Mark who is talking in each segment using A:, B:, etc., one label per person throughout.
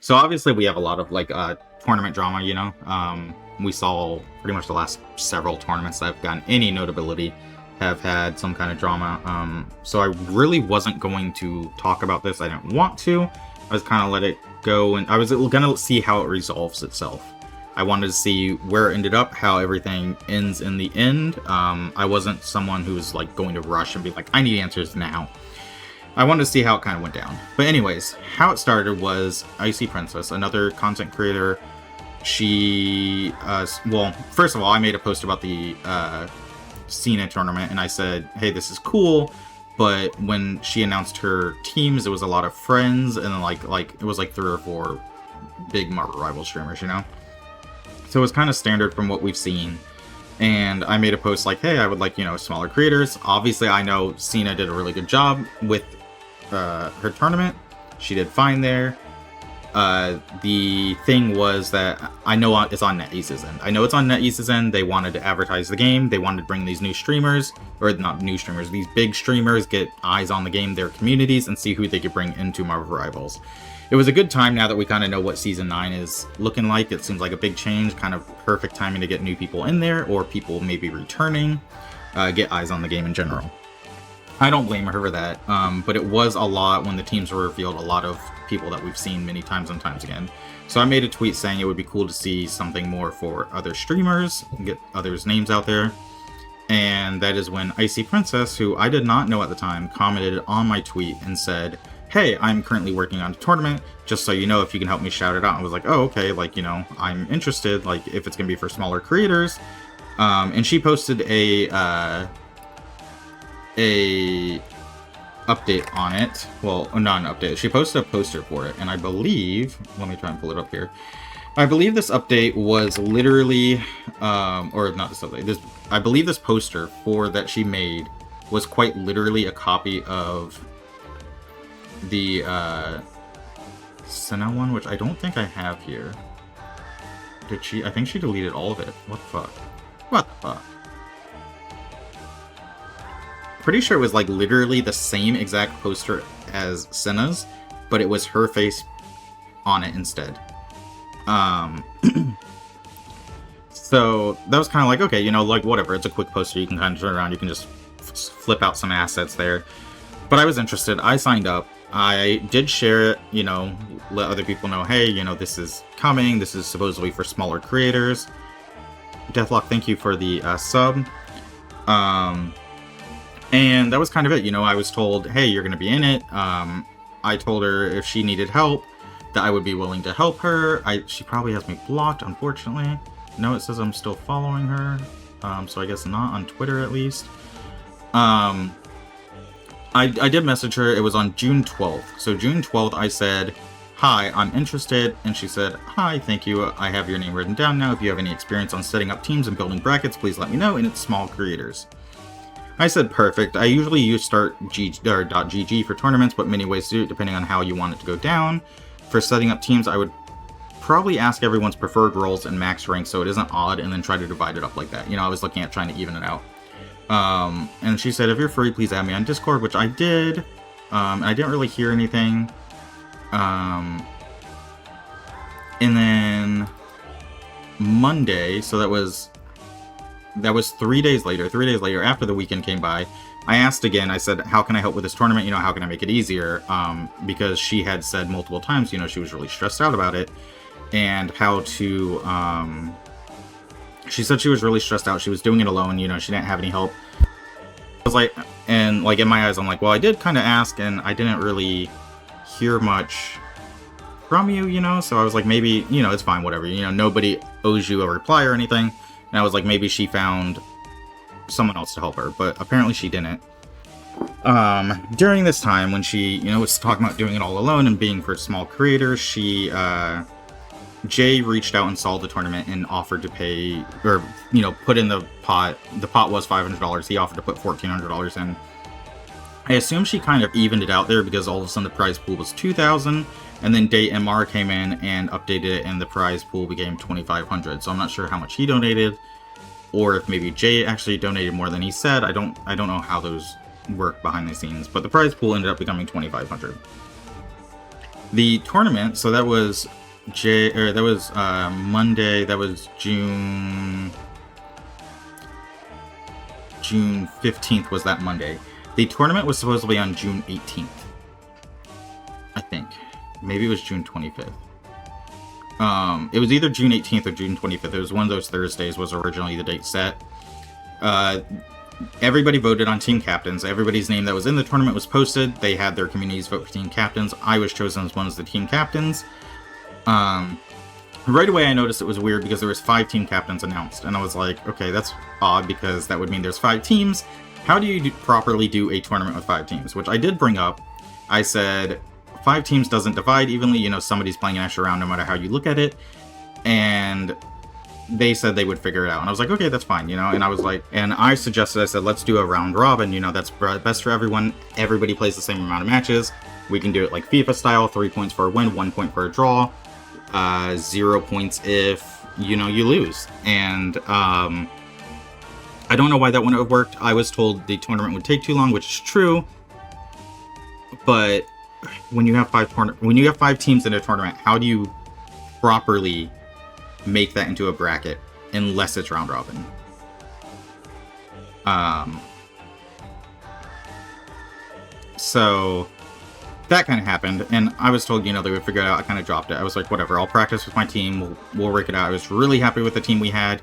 A: So obviously we have a lot of like tournament drama, you know. We saw pretty much the last several tournaments that have gotten any notability have had some kind of drama. So I really wasn't going to talk about this. I didn't want to. I was kind of let it go, and I was gonna see how it resolves itself. I wanted to see where it ended up, how everything ends in the end. I wasn't someone who was like going to rush and be like, I need answers now. I wanted to see how it kind of went down. But anyways, how it started was Icy Princess, another content creator. She, well, first of all, I made a post about the Cena tournament, and I said, hey, this is cool. But when she announced her teams, it was a lot of friends, and then like it was like 3 or 4 big Marvel Rival streamers, you know? So it was kind of standard from what we've seen. And I made a post like, hey, I would like, you know, smaller creators. Obviously, I know Cena did a really good job with her tournament. She did fine there. The thing was that I know it's on NetEase's end. I know it's on NetEase's end. They wanted to advertise the game. They wanted to bring these new streamers, or not new streamers, these big streamers, get eyes on the game, their communities, and see who they could bring into Marvel Rivals. It was a good time now that we kind of know what Season 9 is looking like. It seems like a big change, kind of perfect timing to get new people in there, or people maybe returning, get eyes on the game in general. I don't blame her for that, but it was a lot when the teams were revealed, a lot of people that we've seen many times and times again. So I made a tweet saying it would be cool to see something more for other streamers, and get others' names out there. And that is when Icy Princess, who I did not know at the time, commented on my tweet and said, hey, I'm currently working on a tournament, just so you know, if you can help me shout it out. I was like, oh, okay, like, you know, I'm interested, like, if it's gonna be for smaller creators. And she posted a update on it. Well, not an update. She posted a poster for it, and I believe, let me try and pull it up here. I believe this update was literally, or not this update, I believe this poster for that she made was quite literally a copy of the Senna one, which I don't think I have here. Did she? I think she deleted all of it. What the fuck? What the fuck? Pretty sure it was like literally the same exact poster as Senna's, but it was her face on it instead. So that was kind of like, okay, you know, like whatever, it's a quick poster, you can kind of turn around, you can just flip out some assets there. But I was interested, I signed up, I did share it, you know, let other people know, hey, you know, this is coming, this is supposedly for smaller creators. Deathlock, thank you for the sub. And that was kind of it, you know, I was told, hey, you're going to be in it. I told her if she needed help, that I would be willing to help her. She probably has me blocked, unfortunately. No, it says I'm still following her, so I guess not on Twitter at least. I did message her. It was on June 12th. So June 12th, I said, hi, I'm interested. And she said, hi, thank you. I have your name written down now. If you have any experience on setting up teams and building brackets, please let me know. And it's small creators. I said, perfect. I usually use .gg for tournaments, but many ways to do it depending on how you want it to go down. For setting up teams, I would probably ask everyone's preferred roles and max rank so it isn't odd, and then try to divide it up like that. You know, I was looking at trying to even it out. And she said, if you're free, please add me on Discord, which I did. I didn't really hear anything. And then Monday, so that was 3 days later. 3 days later, after the weekend came by, I asked again, I said, how can I help with this tournament? You know, how can I make it easier? Because she had said multiple times, you know, she was really stressed out about it. And how to, she said she was really stressed out. She was doing it alone, you know, she didn't have any help. I was like, and like in my eyes, I'm like, well, I did kind of ask and I didn't really hear much from you, you know? So I was like, maybe, you know, it's fine, whatever. You know, nobody owes you a reply or anything. And I was like, maybe she found someone else to help her, but apparently she didn't. During this time when she, you know, was talking about doing it all alone and being for small creators, she, Jay reached out and saw the tournament and offered to pay, or, you know, put in the pot. The pot was $500. He offered to put $1,400 in. I assume she kind of evened it out there because all of a sudden the prize pool was $2,000, and then Day MR came in and updated it, and the prize pool became $2,500. So I'm not sure how much he donated, or if maybe Jay actually donated more than he said. I don't know how those work behind the scenes, but the prize pool ended up becoming $2,500. The tournament, so that was Monday, that was June 15th was that Monday. The tournament was supposed to be on June 18th. I think. Maybe it was June 25th. It was either June 18th or June 25th. It was one of those Thursdays was originally the date set. Everybody voted on team captains. Everybody's name that was in the tournament was posted. They had their communities vote for team captains. I was chosen as one of the team captains. Right away I noticed it was weird because there was 5 team captains announced. And I was like, okay, that's odd because that would mean there's 5 teams. How do you properly do a tournament with 5 teams? Which I did bring up. I said, 5 teams doesn't divide evenly. You know, somebody's playing an extra round no matter how you look at it. And they said they would figure it out. And I was like, okay, that's fine, you know? And I was like, and I suggested, I said, let's do a round robin. You know, that's best for everyone. Everybody plays the same amount of matches. We can do it like FIFA style, 3 points for a win, 1 point for a draw, 0 points if, you know, you lose. And I don't know why that wouldn't have worked. I was told the tournament would take too long, which is true. But when you have 5 teams in a tournament, how do you properly make that into a bracket unless it's round robin? So that kind of happened, and I was told, you know, they would figure it out. I kind of dropped it. I was like, whatever, I'll practice with my team. We'll work it out. I was really happy with the team we had.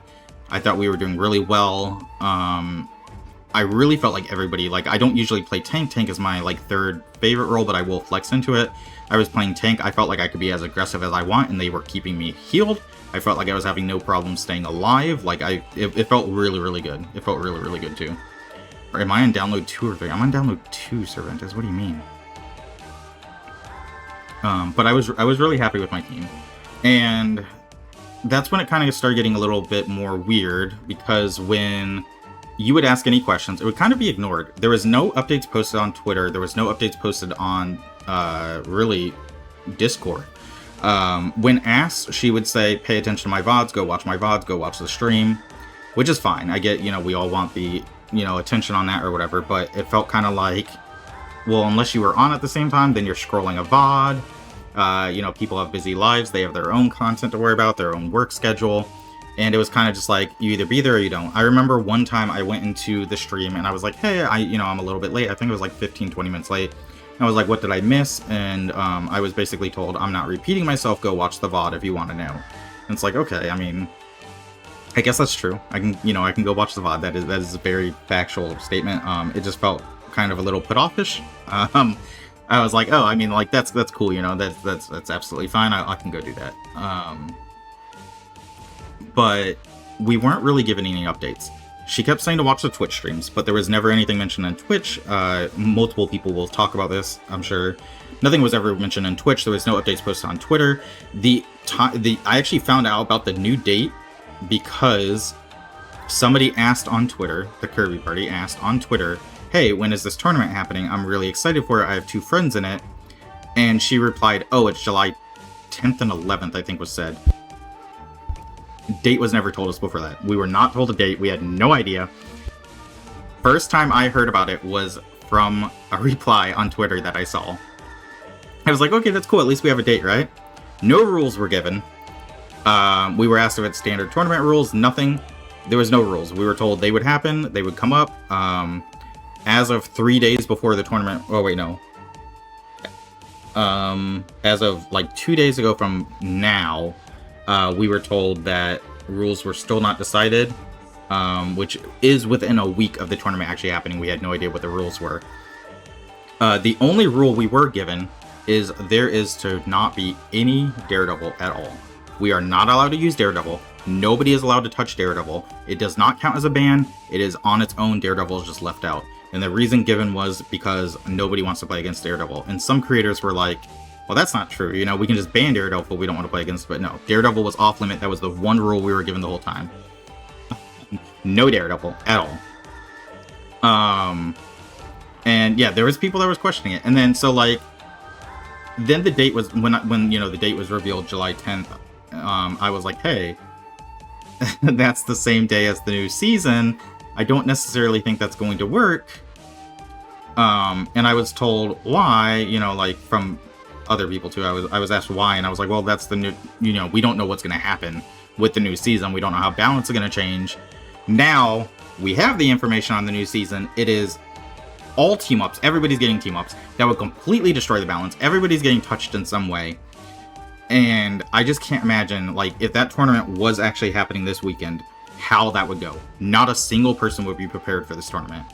A: I thought we were doing really well. I really felt like everybody, like, I don't usually play tank. Tank is my, like, 3rd favorite role, but I will flex into it. I was playing tank. I felt like I could be as aggressive as I want, and they were keeping me healed. I felt like I was having no problem staying alive. Like, it felt really, really good. It felt really, really good, too. Or am I on download 2 or 3? I'm on download 2, Cervantes. What do you mean? But I was really happy with my team. And that's when it kind of started getting a little bit more weird, because when you would ask any questions, it would kind of be ignored. There was no updates posted on Twitter. There was no updates posted on, really, Discord. When asked, she would say, pay attention to my VODs, go watch my VODs, go watch the stream, which is fine. I get, you know, we all want the, you know, attention on that or whatever, but it felt kind of like, well, unless you were on at the same time, then you're scrolling a VOD. You know, people have busy lives. They have their own content to worry about, their own work schedule. And it was kind of just like, you either be there or you don't. I remember one time I went into the stream and I was like, hey, I'm a little bit late. I think it was like 15, 20 minutes late. I was like, what did I miss? And I was basically told, I'm not repeating myself. Go watch the VOD if you want to know. And it's like, okay, I mean, I guess that's true. I can go watch the VOD. That is a very factual statement. It just felt kind of a little put offish. I was like, oh, I mean, like, that's cool, you know, that's absolutely fine. I can go do that. But we weren't really given any updates. She kept saying to watch the Twitch streams, but there was never anything mentioned on Twitch. Multiple people will talk about this, I'm sure. Nothing was ever mentioned on Twitch. There was no updates posted on Twitter. I actually found out about the new date because somebody asked on Twitter, the Kirby Party asked on Twitter, hey, when is this tournament happening? I'm really excited for it. I have 2 friends in it. And she replied, oh, it's July 10th and 11th, I think was said. Date was never told us before that. We were not told a date. We had no idea. First time I heard about it was from a reply on Twitter that I saw. I was like, okay, that's cool. At least we have a date, right? No rules were given. We were asked if it's standard tournament rules. Nothing. There was no rules. We were told they would happen. They would come up. As of 3 days before the tournament... Oh, wait, no. As of, like, 2 days ago from now... we were told that rules were still not decided, which is within a week of the tournament actually happening. We had no idea what the rules were. The only rule we were given is there is to not be any Daredevil at all. We are not allowed to use Daredevil. Nobody is allowed to touch Daredevil. It does not count as a ban. It is on its own. Daredevil is just left out. And the reason given was because nobody wants to play against Daredevil. And some creators were like, well, that's not true. You know, we can just ban Daredevil, but we don't want to play against. But no, Daredevil was off limit. That was the one rule we were given the whole time. No Daredevil at all. And yeah, there was people that was questioning it. And then so like, then the date was when you know the date was revealed, July 10th. I was like, hey, that's the same day as the new season. I don't necessarily think that's going to work. And I was told why, you know, like from other people too. I was asked why, and I was like, well, that's the new, you know, we don't know what's going to happen with the new season. We don't know how balance is going to change. Now we have the information on the new season. It is all team ups. Everybody's getting team ups that would completely destroy the balance. Everybody's getting touched in some way. And I just can't imagine, like, if that tournament was actually happening this weekend, how that would go. Not a single person would be prepared for this tournament.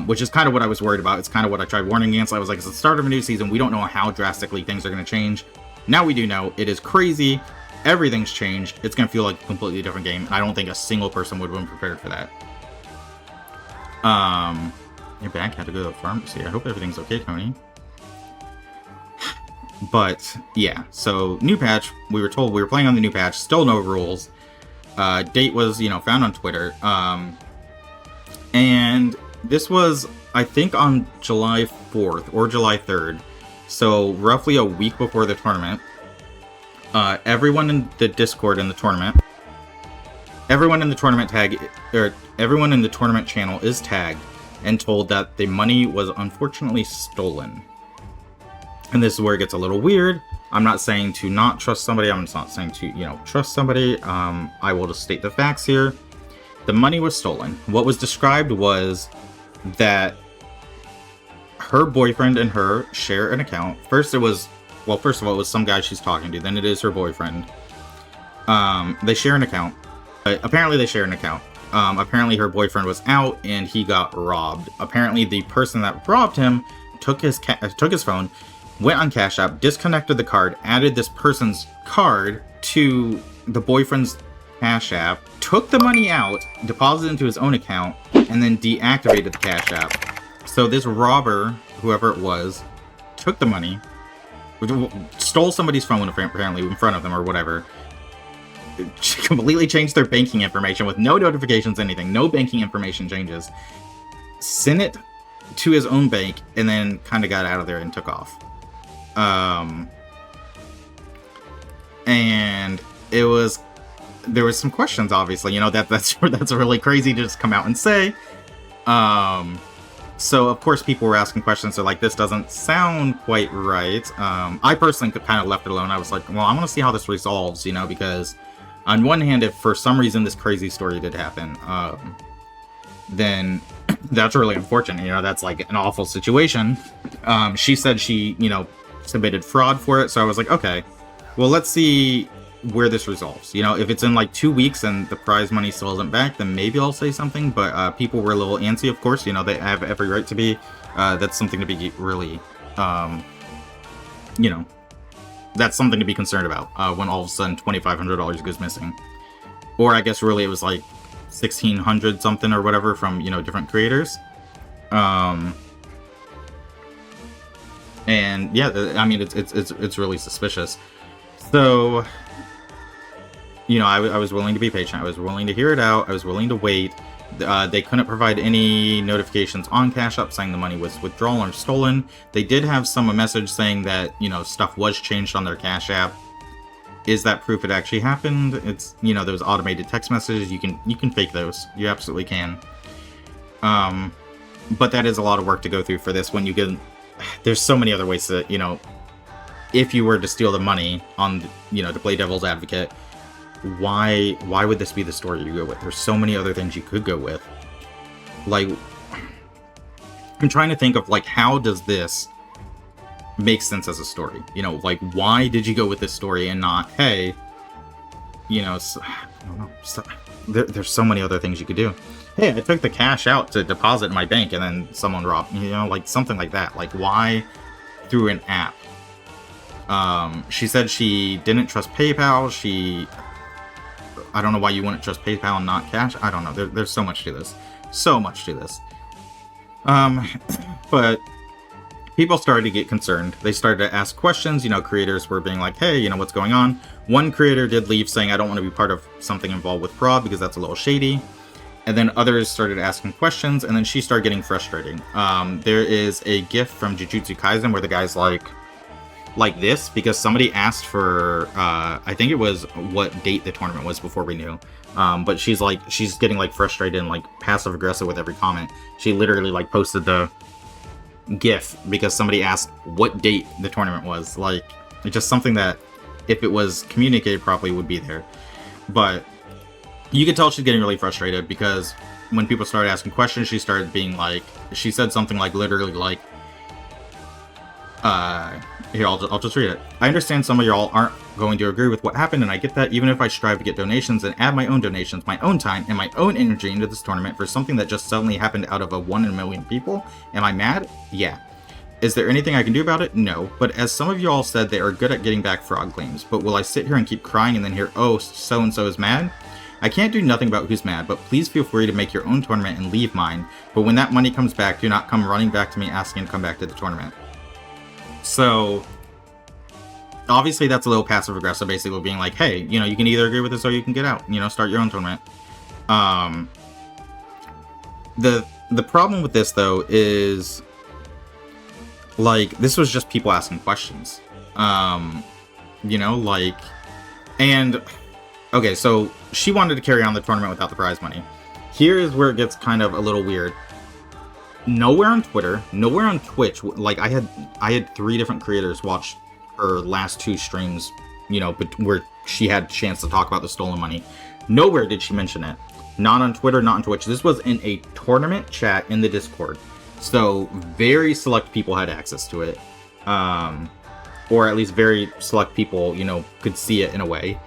A: Which is kind of what I was worried about. It's kind of what I tried warning against. I was like, it's the start of a new season. We don't know how drastically things are going to change. Now we do know. It is crazy. Everything's changed. It's going to feel like a completely different game. And I don't think a single person would have been prepared for that. Your back had to go to the pharmacy. I hope everything's okay, Tony. But, yeah. So, new patch. We were told we were playing on the new patch. Still no rules. Date was, you know, found on Twitter. And this was, I think, on July 4th or July 3rd. So, roughly a week before the tournament. Everyone in the Discord in the tournament, everyone in the tournament everyone in the tournament channel is tagged and told that the money was unfortunately stolen. And this is where it gets a little weird. I'm not saying to not trust somebody. I'm not saying to, you know, trust somebody. I will just state the facts here. The money was stolen. What was described was that her boyfriend and her share an account. First of all, it was some guy she's talking to. Then it is her boyfriend. They share an account. Apparently they share an account. Apparently her boyfriend was out and he got robbed. Apparently the person that robbed him took his phone, went on Cash App, disconnected the card, added this person's card to the boyfriend's Cash App, took the money out, deposited into his own account, and then deactivated the Cash App. So this robber, whoever it was, took the money, stole somebody's phone apparently in front of them or whatever, completely changed their banking information with no notifications, anything, no banking information changes, sent it to his own bank, and then kind of got out of there and took off. And there was some questions, obviously, you know, that's really crazy to just come out and say. So of course people were asking questions. They're like, this doesn't sound quite right. I personally kind of left it alone. I was like, well, I want to see how this resolves, you know, because on one hand, if for some reason this crazy story did happen, then that's really unfortunate. You know, that's like an awful situation. She said she, you know, submitted fraud for it. So I was like, okay, well, let's see where this resolves. You know, if it's in like 2 weeks and the prize money still isn't back, then maybe I'll say something. But people were a little antsy, of course. You know, they have every right to be. That's something to be really, you know, that's something to be concerned about when all of a sudden $2,500 goes missing. Or I guess really it was like 1,600 something or whatever from, you know, different creators. And yeah, I mean, it's really suspicious. So, you know, I was willing to be patient. I was willing to hear it out. I was willing to wait. They couldn't provide any notifications on Cash App saying the money was withdrawn or stolen. They did have some message saying that, you know, stuff was changed on their Cash App. Is that proof it actually happened? It's, you know, those automated text messages. You can fake those. You absolutely can. But that is a lot of work to go through for this when you get. There's so many other ways to, you know, if you were to steal the money on, you know, to play devil's advocate, why would this be the story you go with? There's so many other things you could go with. Like, I'm trying to think of, like, how does this make sense as a story? You know, like, why did you go with this story and not, hey, you know, I don't know, there's so many other things you could do. Hey, I took the cash out to deposit in my bank and then someone robbed me, you know, like something like that. Like, why through an app? She said she didn't trust PayPal. I don't know why you wouldn't trust PayPal and not cash. I don't know. There's so much to this. So much to this. But people started to get concerned. They started to ask questions. You know, creators were being like, hey, you know, what's going on? One creator did leave saying, I don't want to be part of something involved with fraud because that's a little shady. And then others started asking questions, and then she started getting frustrating. There is a GIF from Jujutsu Kaisen where the guy's like this, because somebody asked for, I think it was what date the tournament was before we knew. But she's getting like frustrated and like passive aggressive with every comment. She literally like posted the GIF because somebody asked what date the tournament was. Like, it's just something that, if it was communicated properly, would be there. But you could tell she's getting really frustrated because when people started asking questions, she started being like, she said something like, literally like, here, I'll just read it. I understand some of y'all aren't going to agree with what happened, and I get that. Even if I strive to get donations and add my own donations, my own time, and my own energy into this tournament for something that just suddenly happened out of a 1 in a million people, am I mad? Yeah. Is there anything I can do about it? No. But as some of you all said, they are good at getting back fraud claims. But will I sit here and keep crying and then hear, oh, so-and-so is mad? I can't do nothing about who's mad, but please feel free to make your own tournament and leave mine. But when that money comes back, do not come running back to me asking to come back to the tournament. So, obviously that's a little passive-aggressive, basically being like, hey, you know, you can either agree with this or you can get out, you know, start your own tournament. The problem with this, though, is, like, this was just people asking questions. You know, like, and, okay, so she wanted to carry on the tournament without the prize money. Here is where it gets kind of a little weird. Nowhere on Twitter, nowhere on Twitch, like, I had 3 different creators watch her last 2 streams, you know, but where she had a chance to talk about the stolen money. Nowhere did she mention it. Not on Twitter, not on Twitch. This was in a tournament chat in the Discord. So very select people had access to it. Or at least very select people, you know, could see it in a way.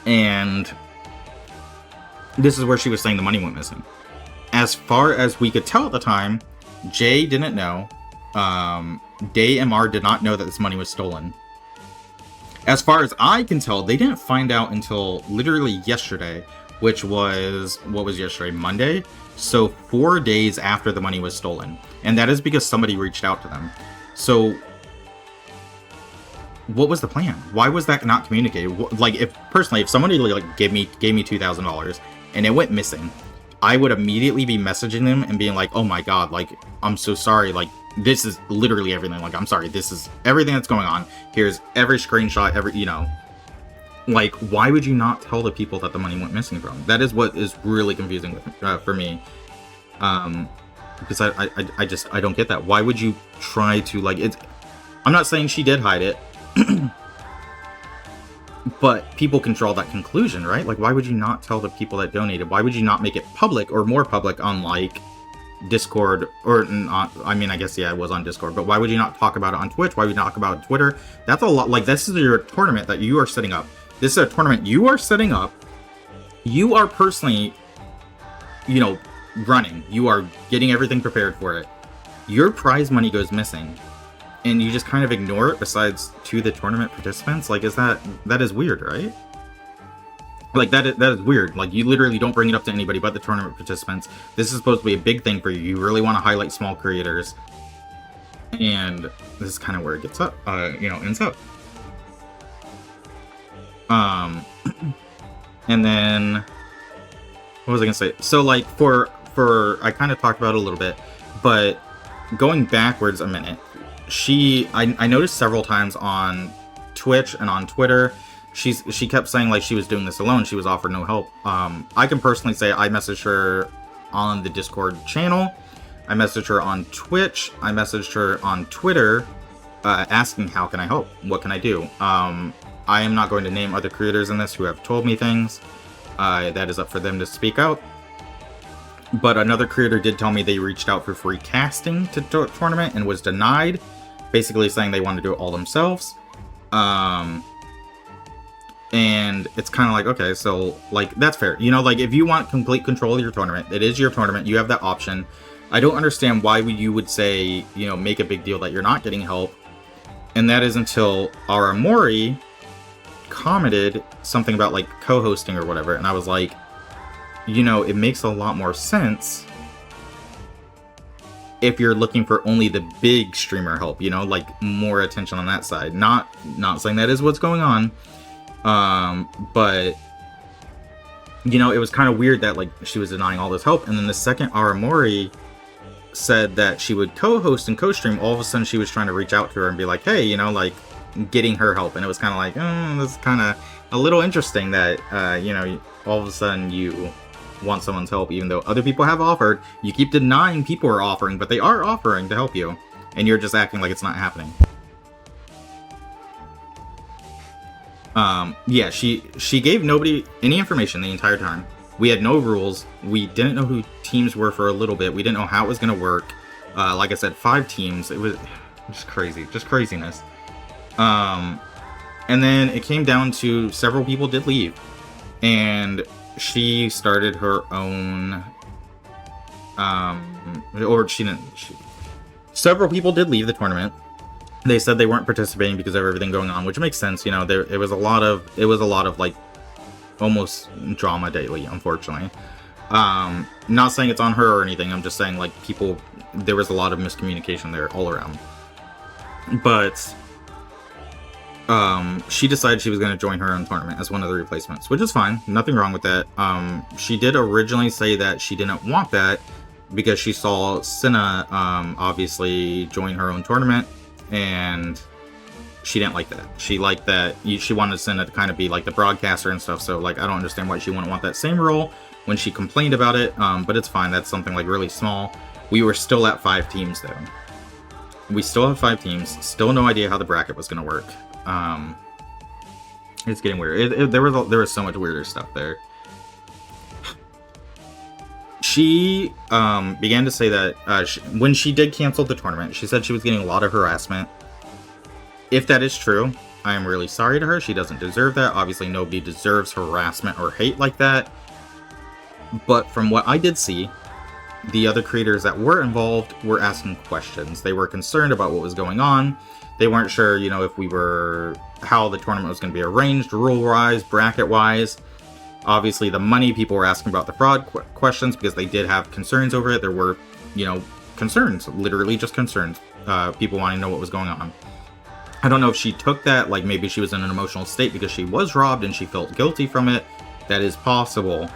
A: And this is where she was saying the money went missing. As far as we could tell at the time, Jay didn't know. Day MR did not know that this money was stolen. As far as I can tell, they didn't find out until literally yesterday, which was, what was yesterday? Monday? So 4 days after the money was stolen. And that is because somebody reached out to them. So what was the plan? Why was that not communicated? Like, if personally, if somebody like gave me $2,000 and it went missing, I would immediately be messaging them and being like, oh my god, like, I'm so sorry, like, this is literally everything, like, I'm sorry, this is everything that's going on, here's every screenshot, every, you know, like, why would you not tell the people that the money went missing from? That is what is really confusing with, for me, because I don't get that. Why would you try to, like, it's, I'm not saying she did hide it, but people can draw that conclusion, right? Like, why would you not tell the people that donated? Why would you not make it public or more public on, like, Discord? Or, I mean, I guess, yeah, it was on Discord. But why would you not talk about it on Twitch? Why would you not talk about it on Twitter? That's a lot. Like, this is your tournament that you are setting up. This is a tournament you are setting up. You are personally, you know, running. You are getting everything prepared for it. Your prize money goes missing. And you just kind of ignore it besides to the tournament participants? Like, that is weird, right? Like, that is weird. Like, you literally don't bring it up to anybody but the tournament participants. This is supposed to be a big thing for you. You really want to highlight small creators. And this is kind of where it gets up, you know, ends up. And then, what was I gonna say? So, like, for I kind of talked about it a little bit, but going backwards a minute, I noticed several times on Twitch and on Twitter, she kept saying, like, she was doing this alone, she was offered no help. I can personally say I messaged her on the Discord channel, I messaged her on Twitch, I messaged her on Twitter, asking how can I help, what can I do. I am not going to name other creators in this who have told me things, that is up for them to speak out. But another creator did tell me they reached out for free casting to tournament and was denied, basically saying they want to do it all themselves. And it's kind of like, okay, so, like, that's fair. You know, like, if you want complete control of your tournament, it is your tournament, you have that option. I don't understand why you would say, you know, make a big deal that you're not getting help. And that is until Aramori commented something about, like, co-hosting or whatever, and I was like, you know, it makes a lot more sense if you're looking for only the big streamer help, you know, like, more attention on that side. Not saying that is what's going on, but, you know, it was kind of weird that, like, she was denying all this help, and then the second Aramori said that she would co-host and co-stream, all of a sudden she was trying to reach out to her and be like, hey, you know, like, getting her help, and it was kind of like, this is kind of a little interesting that, you know, all of a sudden you want someone's help, even though other people have offered. You keep denying people are offering, but they are offering to help you. and you're just acting like it's not happening. Yeah, she gave nobody any information the entire time. We had no rules. We didn't know who teams were for a little bit. We didn't know how it was going to work. Like I said, 5 teams. It was just crazy. Just craziness. And then it came down to several people did leave. And she started her own... or she didn't... Several people did leave the tournament. They said they weren't participating because of everything going on, which makes sense. You know, it was a lot of like almost drama daily, unfortunately. Not saying it's on her or anything. I'm just saying, like, there was a lot of miscommunication there all around. But she decided she was going to join her own tournament as one of the replacements, which is fine. Nothing wrong with that. She did originally say that she didn't want that because she saw Senna obviously join her own tournament, and she didn't like that. She liked that she wanted Senna to kind of be like the broadcaster and stuff. So, like, I don't understand why she wouldn't want that same role when she complained about it. But it's fine. That's something like really small. We were still at 5 teams though. We still have 5 teams. Still no idea how the bracket was going to work. It's getting weird. There was so much weirder stuff there. She began to say that when she did cancel the tournament, she said she was getting a lot of harassment. If that is true, I am really sorry to her. She doesn't deserve that. Obviously, nobody deserves harassment or hate like that. But from what I did see, the other creators that were involved were asking questions. They were concerned about what was going on. They weren't sure, you know, how the tournament was going to be arranged, rule-wise, bracket-wise. Obviously, the money, people were asking about the fraud questions because they did have concerns over it. There were, you know, concerns, literally just concerns. People wanting to know what was going on. I don't know if she took that, like maybe she was in an emotional state because she was robbed and she felt guilty from it. That is possible.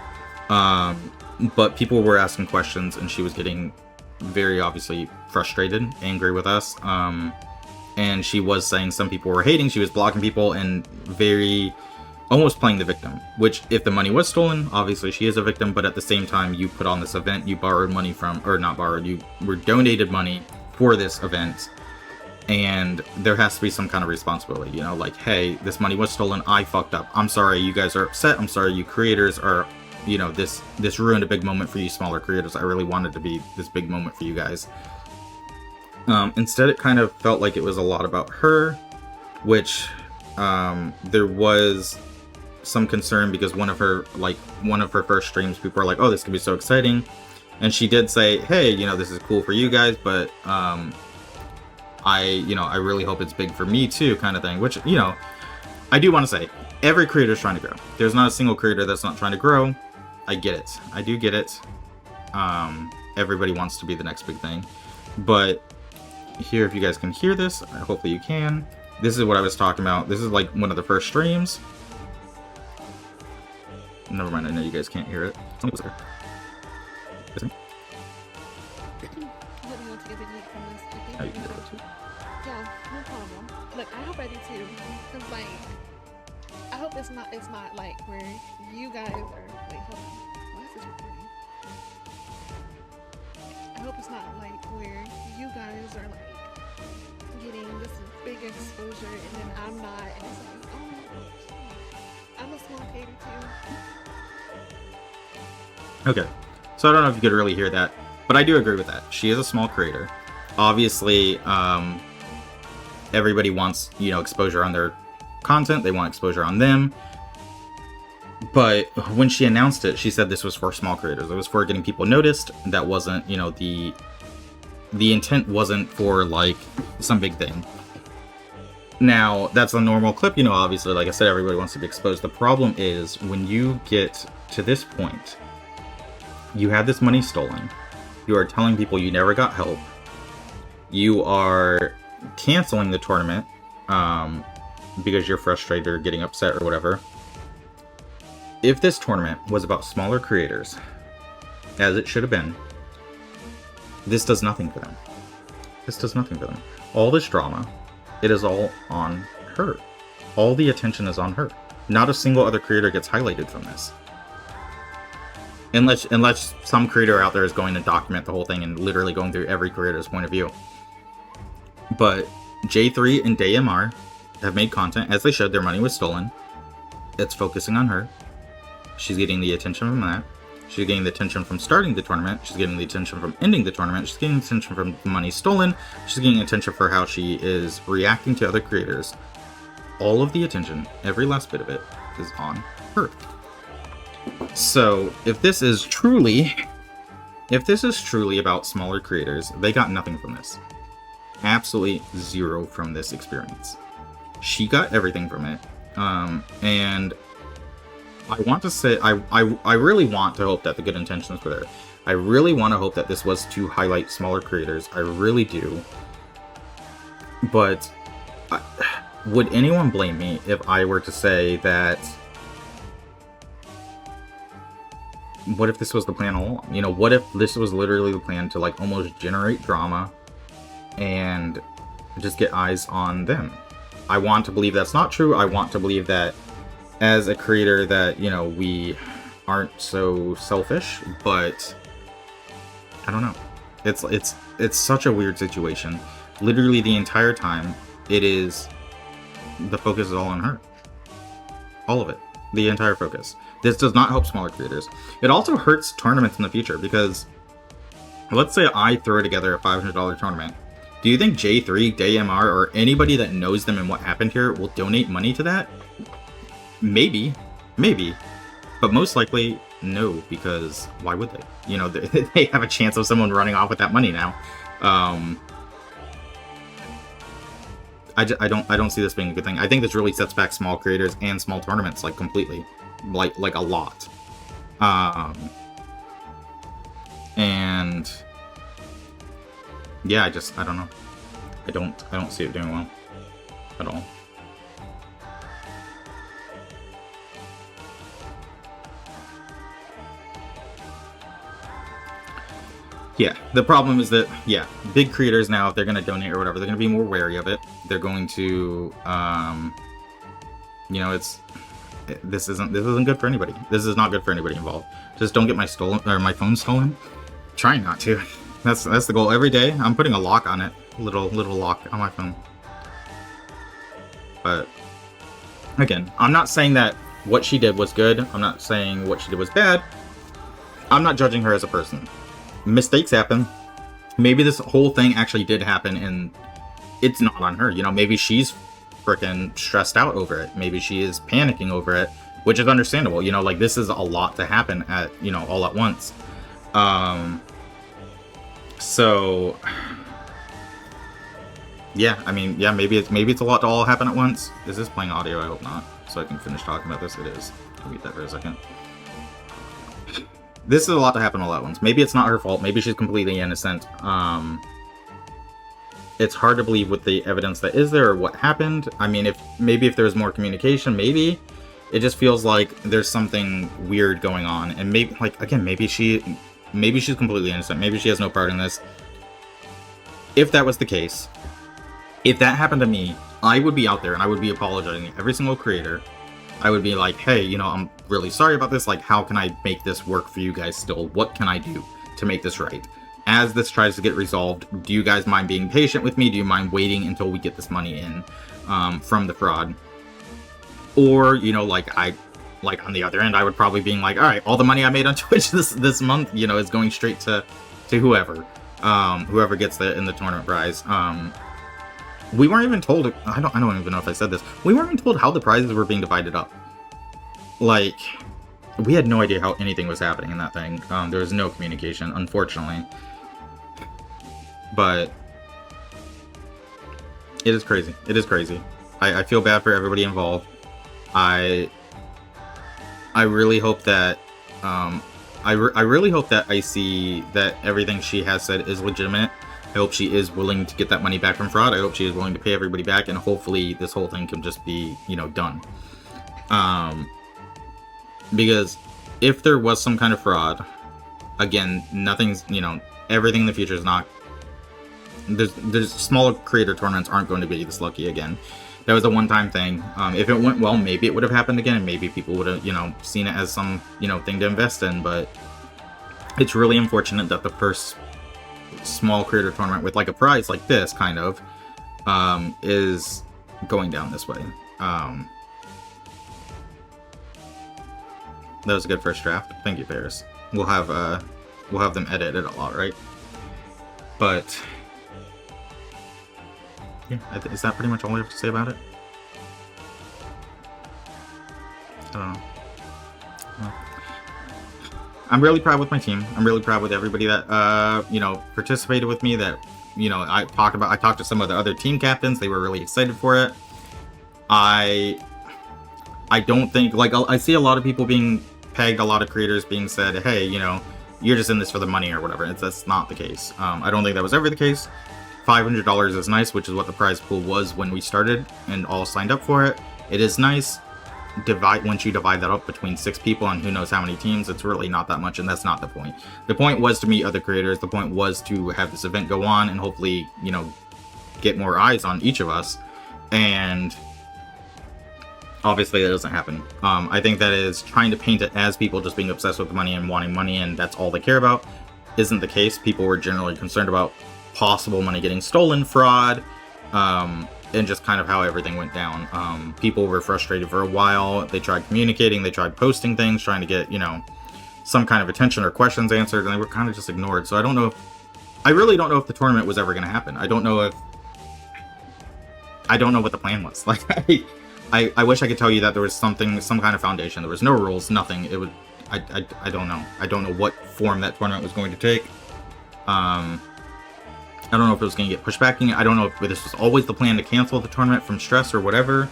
A: But people were asking questions and she was getting very obviously frustrated, angry with us. And she was saying some people were hating. She was blocking people and almost playing the victim, which if the money was stolen, obviously she is a victim, but at the same time, you put on this event, you borrowed money from, or not borrowed, you were donated money for this event, and there has to be some kind of responsibility, you know, like, hey, this money was stolen, I fucked up, I'm sorry you guys are upset, I'm sorry you creators are, you know, this ruined a big moment for you smaller creators, I really wanted to be this big moment for you guys. Instead, it kind of felt like it was a lot about her, which there was some concern because one of her first streams, people were like, oh, this could be so exciting, and she did say, hey, you know, this is cool for you guys, but I really hope it's big for me too, kind of thing, which, you know, I do want to say every creator is trying to grow. There's not a single creator that's not trying to grow. I get it. I do get it. Everybody wants to be the next big thing, but here, if you guys can hear this, hopefully you can. This is what I was talking about. This is like one of the first streams. Never mind, I know you guys can't hear it.
B: Let me know to get the link from this.
A: Oh, you can do it too.
B: Yeah, no problem. Look, I hope I do too. Cause like, I hope it's not like where you guys are. Wait, hold on. Why is this recording? I hope it's not like where you guys are like getting this big exposure and then I'm not, and it's like, oh, I'm a small creator too.
A: Okay, so I don't know if you could really hear that, but I do agree with that. She is a small creator. Obviously, everybody wants, you know, exposure on their content. They want exposure on them. But when she announced it, she said this was for small creators. It was for getting people noticed. That wasn't, you know, the intent wasn't for, like, some big thing. Now, that's a normal clip, you know, obviously, like I said, everybody wants to be exposed. The problem is, when you get to this point, you had this money stolen, you are telling people you never got help, you are canceling the tournament because you're frustrated or getting upset or whatever. If this tournament was about smaller creators, as it should have been, this does nothing for them. This does nothing for them. All this drama, it is all on her. All the attention is on her. Not a single other creator gets highlighted from this. Unless some creator out there is going to document the whole thing and literally going through every creator's point of view. But J3 and DayMR have made content. As they should, their money was stolen. It's focusing on her. She's getting the attention from that. She's getting the attention from starting the tournament. She's getting the attention from ending the tournament. She's getting attention from the money stolen. She's getting attention for how she is reacting to other creators. All of the attention, every last bit of it, is on her. So, if this is truly about smaller creators, they got nothing from this. Absolutely zero from this experience. She got everything from it. And I want to say, I really want to hope that the good intentions were there. I really want to hope that this was to highlight smaller creators. I really do. But would anyone blame me if I were to say that, what if this was the plan all along? You know, what if this was literally the plan to like almost generate drama and just get eyes on them? I want to believe that's not true. I want to believe that as a creator that, you know, we aren't so selfish, but I don't know. It's such a weird situation. Literally the entire time, the focus is all on her. All of it. The entire focus. This does not help smaller creators. It also hurts tournaments in the future, because let's say I throw together a $500 tournament. Do you think J3, DayMR, or anybody that knows them and what happened here will donate money to that? Maybe. But most likely, no, because why would they? You know, they have a chance of someone running off with that money now. I don't see this being a good thing. I think this really sets back small creators and small tournaments, like, completely. Like a lot. And yeah, I don't know. I don't see it doing well at all. Yeah, the problem is that, yeah, big creators now, if they're going to donate or whatever, they're going to be more wary of it. They're going to, you know, this isn't good for anybody. This is not good for anybody involved. Just don't get my phone stolen. Try not to. That's the goal. Every day, I'm putting a lock on it, little lock on my phone. But again, I'm not saying that what she did was good. I'm not saying what she did was bad. I'm not judging her as a person. Mistakes happen. Maybe this whole thing actually did happen and it's not on her. You know, maybe she's freaking stressed out over it. Maybe she is panicking over it, which is understandable. You know, like, this is a lot to happen at, you know, all at once. So yeah, I mean, yeah, maybe it's a lot to all happen at once. Is this playing audio? I hope not, so I can finish talking about this. It is. I'll mute that for a second. This is a lot to happen all at once. Maybe it's not her fault. Maybe she's completely innocent. It's hard to believe with the evidence that is there or what happened. I mean, if there was more communication, maybe. It just feels like there's something weird going on. And maybe, like, again, maybe she's completely innocent. Maybe she has no part in this. If that was the case, if that happened to me, I would be out there and I would be apologizing to every single creator. I would be like, hey, you know, I'm really sorry about this. Like, how can I make this work for you guys still? What can I do to make this right? As this tries to get resolved, do you guys mind being patient with me? Do you mind waiting until we get this money in from the fraud? Or, you know, like on the other end, I would probably be like, all right, all the money I made on Twitch this month, you know, is going straight to whoever gets in the tournament prize. We weren't even told. I don't even know if I said this. We weren't even told how the prizes were being divided up. Like, we had no idea how anything was happening in that thing. There was no communication, unfortunately. But it is crazy. It is crazy. I feel bad for everybody involved. I really hope that I really hope that I see that everything she has said is legitimate. I hope she is willing to get that money back from fraud. I hope she is willing to pay everybody back, and hopefully this whole thing can just be, you know, done. Because if there was some kind of fraud, again, nothing's, you know, everything in the future is not. There's smaller creator tournaments aren't going to be this lucky again. That was a one-time thing. If it went well, maybe it would have happened again, and maybe people would have, you know, seen it as some, you know, thing to invest in. But it's really unfortunate that the first small creator tournament with like a prize like this kind of is going down this way. That was a good first draft. Thank you, Paris. We'll have them edit it a lot, right? But yeah, is that pretty much all I have to say about it? I don't know. Well, I'm really proud with my team. I'm really proud with everybody that participated with me. That I talked to some of the other team captains. They were really excited for it. I don't think, like, I see a lot of people being pegged, a lot of creators being said, hey, you're just in this for the money or whatever. That's not the case. I don't think that was ever the case. $500 is nice, which is what the prize pool was when we started and all signed up for it. It is nice. Once you divide that up between 6 people and who knows how many teams, it's really not that much, and that's not the point. The point was to meet other creators. The point was to have this event go on and hopefully, get more eyes on each of us. And obviously that doesn't happen. I think that is trying to paint it as people just being obsessed with money and wanting money and that's all they care about. Isn't the case. People were generally concerned about possible money getting stolen, fraud, and just kind of how everything went down. People were frustrated for a while. They tried communicating, they tried posting things, trying to get, some kind of attention or questions answered, and they were kind of just ignored. So I really don't know if the tournament was ever going to happen. I don't know what the plan was. Like, I wish I could tell you that there was some kind of foundation. There was no rules, nothing. I don't know. I don't know what form that tournament was going to take. I don't know if it was going to get pushed back. I don't know if this was always the plan to cancel the tournament from stress or whatever.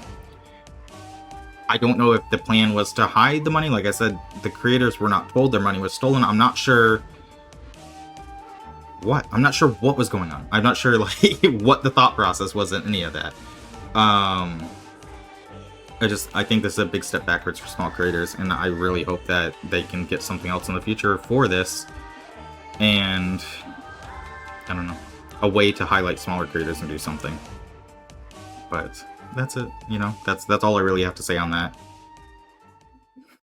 A: I don't know if the plan was to hide the money. Like I said, the creators were not told their money was stolen. I'm not sure what. I'm not sure what was going on. I'm not sure what the thought process was in any of that. I think this is a big step backwards for small creators, and I really hope that they can get something else in the future for this. And I don't know, a way to highlight smaller creators and do something. But that's it. That's all I really have to say on that.